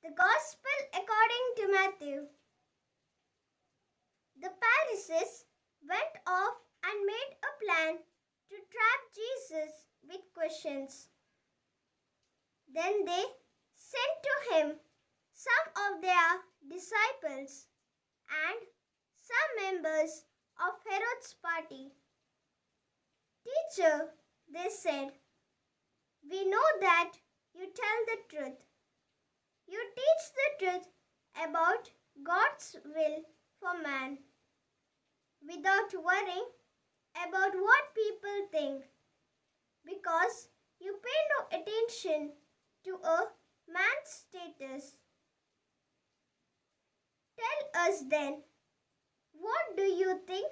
The Gospel according to Matthew. The Pharisees went off and made a plan to trap Jesus with questions. Then they sent to him some of their disciples and some members of Herod's party. "Teacher," they said, "we know that you tell the truth. You teach the truth about God's will for man, without worrying about what people think, because you pay no attention to a man's status. Tell us then, what do you think?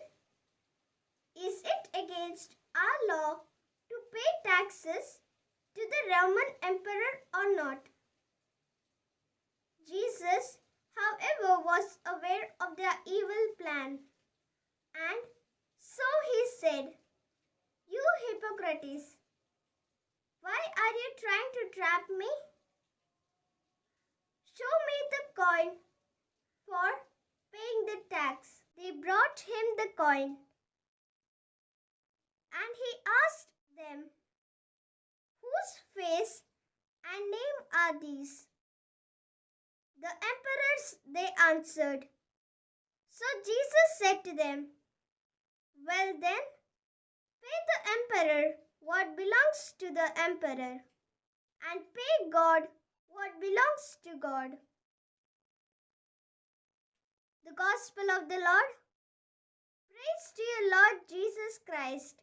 Is it against our law to pay taxes to the Roman emperor or not?" Jesus, however, was aware of their evil plan, and so he said, "You hypocrites, why are you trying to trap me? Show me the coin for paying the tax." They brought him the coin, and he asked them, "Whose face and name are these?" "The emperor's," they answered. So Jesus said to them, "Well then, pay the emperor what belongs to the emperor, and pay God what belongs to God." The Gospel of the Lord. Praise to you, Lord Jesus Christ.